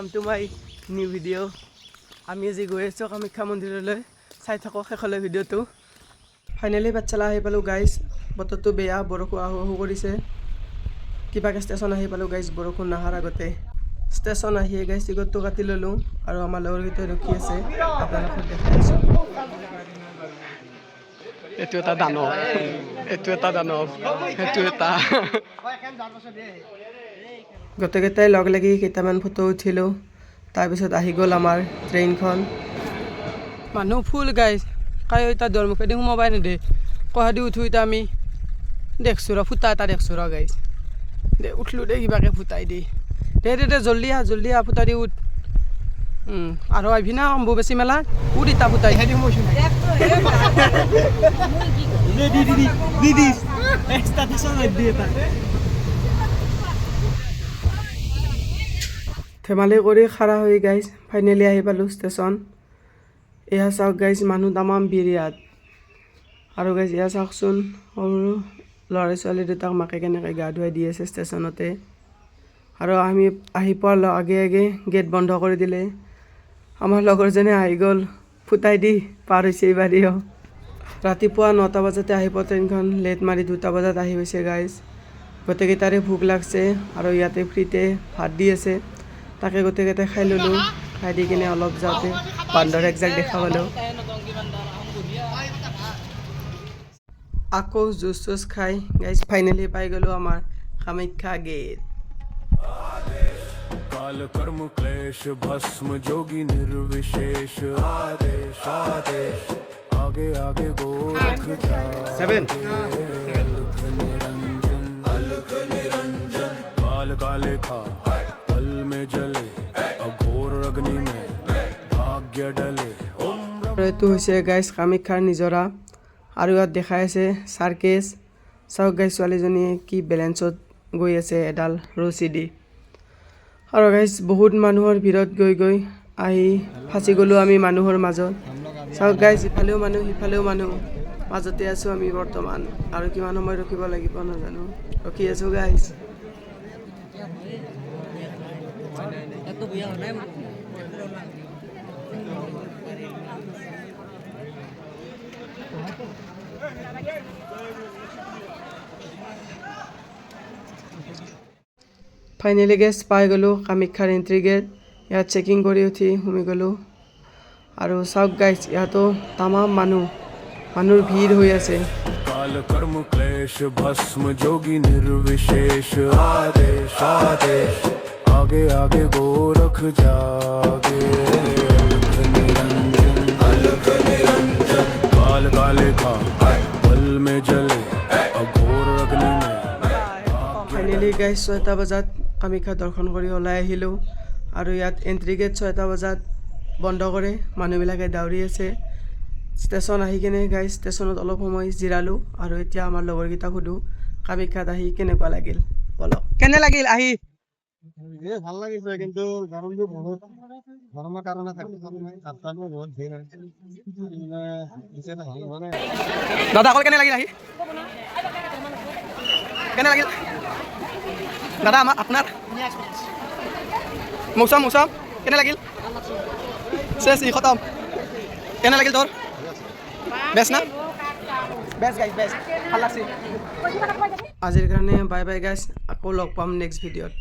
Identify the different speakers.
Speaker 1: Welcome to my new video'. আমি আজি গৈ আছোঁ কামাখ্যা মন্দিৰলৈ, চাই থাকক শেষলৈ ভিডিঅ'টো। ফাইনেলি পাঠশালা আহি পালোঁ গাইজ। বতৰটো বেয়া, বৰষুণ আহো আহো কৰিছে। কিবাকৈ ষ্টেচন আহি পালোঁ গাইজ, বৰষুণ নহাৰ আগতে। ষ্টেচন আহিয়ে গাইজ টিকটটো কাটি ল'লোঁ আৰু আমাৰ লগৰকেইটাই ৰখি আছে, আপোনালোকক দেখাই আছোঁ। এইটো এটা দানৱ, এইটো এটা দানৱ, সেইটো এটা। গোটেইকেইটাই লগ লাগি কেইটামান ফটো উঠিলোঁ। তাৰপিছত আহি গ'ল আমাৰ ট্ৰেইনখন। মানুহ ফুল গাইজ, কায়ো এতিয়া দুৱাৰমুখেদি সোমাবাই নেদে। কহাদি উঠোঁ এতিয়া আমি, দেখছোঁ ৰ ফুটা এটা দেখছোঁ ৰ গাইজ। দে উঠলোঁ দে কিবাকৈ ফুটাই দি। দে জল্দি আহ ফুটাই দি উঠ। আৰু আহিবি না অম্বুবাচী মেলাত, উঠ ইটা ফুটাই দি সোমাইছোঁ। ধেমালি কৰি খাৰা হৈ গাইজ ফাইনেলি আহি পালোঁ ষ্টেচন। এয়া চাওক গাইজ, মানুহ তামাম ভিৰ ইয়াত। আৰু গাইজ এয়া চাওকচোন, সৰু ল'ৰা ছোৱালী দুটাক মাকে কেনেকৈ গা ধুৱাই দি আছে ষ্টেচনতে। আৰু আমি আহি পোৱাৰ আগে আগে গেট বন্ধ কৰি দিলে। আমাৰ লগৰজনে আহি গ'ল, ফুটাই দি পাৰ হৈছে এইবাৰিও। ৰাতিপুৱা 9টা বজাতে আহি পোৱা ট্ৰেইনখন লেট মাৰি 2টা বজাত আহি হৈছে গাইজ। গোটেইকেইটাৰে ভোক লাগছে আৰু ইয়াতে ফ্ৰীতে ভাত দি আছে। তাকে গোটেইকেইটাই খাই ল'লোঁ। খাই দি কিনে অলপ যাওঁতে বান্দৰ একজাক দেখা পালোঁ। আকৌ জুচ চুচ খাই গাইজ ফাইনেলি পাই গ'লোঁ আমাৰ কামাখ্যা গেট।
Speaker 2: काल कर्म क्लेश भस्म जोगी निर्विशेष आदेश आदेश आगे आगे गोरख सेवन निरंजन काल काले खा पल में जले अघोर अग्नि में भाग्य डले।
Speaker 1: এইটো হৈছে গাইজ কামাখ্যাৰ নিজৰা আৰু ইয়াত দেখাই আছে চাৰ্কেছ। চাওক গাইজ ছোৱালীজনীয়ে কি বেলেঞ্চত গৈ আছে এডাল ৰছী দি। আৰু গাইজ বহুত মানুহৰ ভিৰত গৈ আহি ফাঁচি গ'লোঁ আমি মানুহৰ মাজত। চাওক গাইজ ইফালেও মানুহ সিফালেও মানুহ, মাজতে আছোঁ আমি বৰ্তমান। আৰু কিমান সময় ৰখিব লাগিব নাজানো, ৰখি আছোঁ গাইজ। ফাইনেলি গেছ পাই গ'লোঁ কামাখ্যাৰ এণ্ট্ৰি গেট। ইয়াত চেকিং কৰি উঠি সোমাই গ'লোঁ। আৰু চাওক গাইজ ইয়াতো তামাম মানুহৰ ভিৰ হৈ আছে।
Speaker 2: काल कर्म क्लेश भस्म जोगी निर्विशेष आदेश आदेश आगे आगे गोरख जागे अलख निरंजन काल काले खा पल में जले अघोर अग्नि में।
Speaker 1: ফাইনেলি গাইজ 6টা বজাত কামাখ্যা দৰ্শন কৰি ওলাই আহিলোঁ। আৰু ইয়াত এণ্ট্ৰি গেট 6টা বজাত বন্ধ কৰে, মানুহবিলাকে দাউৰি আছে। ষ্টেচন আহি কিনে গাইজ ষ্টেচনত অলপ সময় জিৰালোঁ। আৰু এতিয়া আমাৰ লগৰকেইটাক সোধোঁ কামাখ্যাত আহি কেনেকুৱা লাগিল, বলক। কেনে লাগিল আহি?
Speaker 3: ভাল লাগিছে, কিন্তু গৰমটো বহুত, গৰমৰ কাৰণে ৰাস্তাটো বহুত ভিৰ হৈছে।
Speaker 1: দাদা অকল কেনে লাগিল আহি? কেনে লাগিল দাদা আপোনাৰ? মৌচম কেনে লাগিল? শেষ খতম। কেনে লাগিল তোৰ? বেষ্ট না? বেষ্ট গাইজ, বেষ্ট, ভাল লাগছে। আজিৰ কাৰণে বাই বাই গাইজ, আকৌ লগ পাম নেক্সট ভিডিঅ'ত।